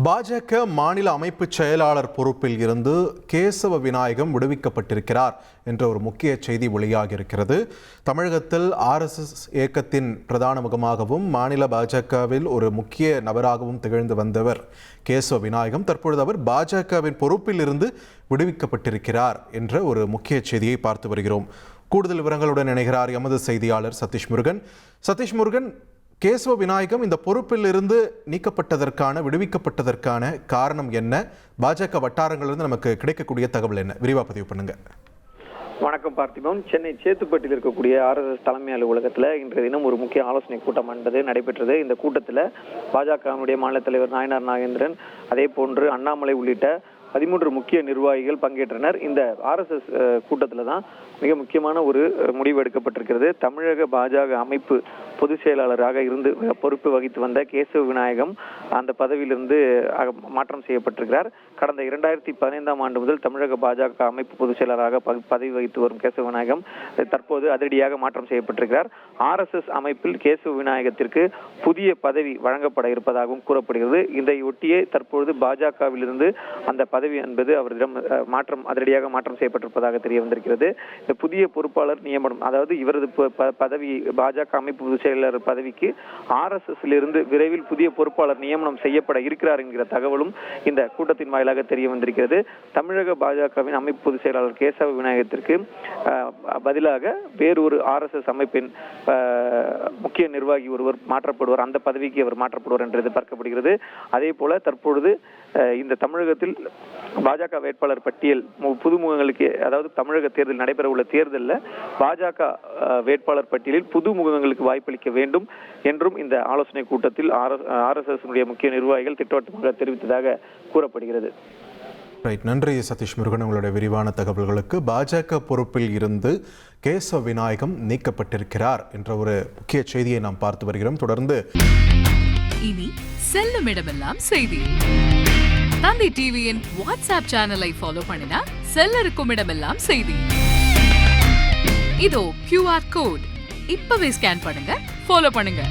பாஜக மாநில அமைப்பு செயலாளர் பொறுப்பில் இருந்து கேசவ விநாயகம் விடுவிக்கப்பட்டிருக்கிறார் என்ற ஒரு முக்கிய செய்தி வெளியாகி இருக்கிறது. தமிழகத்தில் RSS இயக்கத்தின் பிரதான முகமாகவும் மாநில பாஜகவில் ஒரு முக்கிய நபராகவும் திகழ்ந்து வந்தவர் கேசவ விநாயகம். தற்பொழுது அவர் பாஜகவின் பொறுப்பில் இருந்து விடுவிக்கப்பட்டிருக்கிறார் என்ற ஒரு முக்கிய செய்தியை பார்த்து வருகிறோம். கூடுதல் விவரங்களுடன் இணைகிறார் எமது செய்தியாளர் சதீஷ் முருகன். கேசவ விநாயகம் இந்த பொறுப்பில் இருந்து நீக்கப்பட்டதற்கான விடுவிக்கப்பட்டதற்கான காரணம் என்ன? பாஜக வட்டாரங்களிலிருந்து நமக்கு கிடைக்கக்கூடிய தகவல் என்ன? விரிவா பதிவு பண்ணுங்க. வணக்கம் பார்த்திபன். சென்னை சேத்துப்பட்டில் இருக்கக்கூடிய RSS தலைமை அலுவலகத்தில் இன்றைய தினம் ஒரு முக்கிய ஆலோசனை கூட்டம் நடைபெற்றது. இந்த கூட்டத்தில் பாஜகவினுடைய மாநில தலைவர் நாயனார் நாகேந்திரன், அதே போன்று அண்ணாமலை உள்ளிட்ட 13 முக்கிய நிர்வாகிகள் பங்கேற்றனர். இந்த RSS கூட்டத்தில் தான் மிக முக்கியமான ஒரு முடிவு எடுக்கப்பட்டிருக்கிறது. தமிழக பாஜக அமைப்பு பொதுச் செயலாளராக இருந்து பொறுப்பு வகித்து வந்த கேசவ விநாயகம் அந்த பதவியிலிருந்து மாற்றம் செய்யப்பட்டிருக்கிறார். கடந்த 2015ஆம் ஆண்டு முதல் தமிழக பாஜக அமைப்பு பொதுச் செயலாளராக பதவி வகித்து வரும் கேசவ விநாயகம் தற்போது அதிரடியாக மாற்றம் செய்யப்பட்டிருக்கிறார். RSS அமைப்பில் கேசவ விநாயகத்திற்கு புதிய பதவி வழங்கப்பட இருப்பதாகவும் கூறப்படுகிறது. இதையொட்டியே தற்பொழுது பாஜகவிலிருந்து அந்த பதவி என்பது அவரிடம் அதிரடியாக மாற்றம் செய்யப்பட்டிருப்பதாக தெரிய வந்திருக்கிறது. இந்த புதிய பொறுப்பாளர் நியமனம், அதாவது இவரது பதவி பாஜக அமைப்பு பொதுச் செயலாளர் பதவிக்கு RSS இருந்து விரைவில் புதிய பொறுப்பாளர் நியமனம் செய்யப்பட இருக்கிறார் என்கிற தகவலும் இந்த கூட்டத்தின் வாயிலாக தெரிய வந்திருக்கிறது. தமிழக பாஜகவின் அமைப்பு பொதுச் செயலாளர் கேசவ விநாயகத்திற்கு பதிலாக வேறு ஒரு RSS அமைப்பின் முக்கிய நிர்வாகி ஒருவர் மாற்றப்படுவார், அந்த பதவிக்கு அவர் மாற்றப்படுவார் என்று எதிர்பார்க்கப்படுகிறது. அதே போல தற்பொழுது இந்த தமிழகத்தில் பாஜக வேட்பாளர் பட்டியல் புதுமுகங்களுக்கு, அதாவது தமிழக தேர்தல் நடைபெற உள்ள தேர்தலில் பாஜக வேட்பாளர் பட்டியலில் புது முகங்களுக்கு வாய்ப்பளிக்க வேண்டும் என்றும் இந்த ஆலோசனை கூட்டத்தில் RSS முக்கிய நிர்வாகிகள் திட்டவட்டமாக தெரிவித்ததாக கூறப்படுகிறது. நன்றி சதீஷ் முருகன், உங்களுடைய விரிவான தகவல்களுக்கு. பாஜக பொறுப்பில் இருந்து கேசவ விநாயகம் நீக்கப்பட்டிருக்கிறார் என்ற ஒரு முக்கிய செய்தியை நாம் பார்த்து வருகிறோம். தொடர்ந்து இனி செல்லும் இடமெல்லாம் செய்தி. தந்தி டிவியின் வாட்ஸ்அப் சேனலை ஃபாலோ பண்ணினா செல்ல இருக்கும் இடமெல்லாம் செய்தி. இதோ QR கோட் இப்பவே ஸ்கேன் பண்ணுங்க, ஃபாலோ பண்ணுங்க.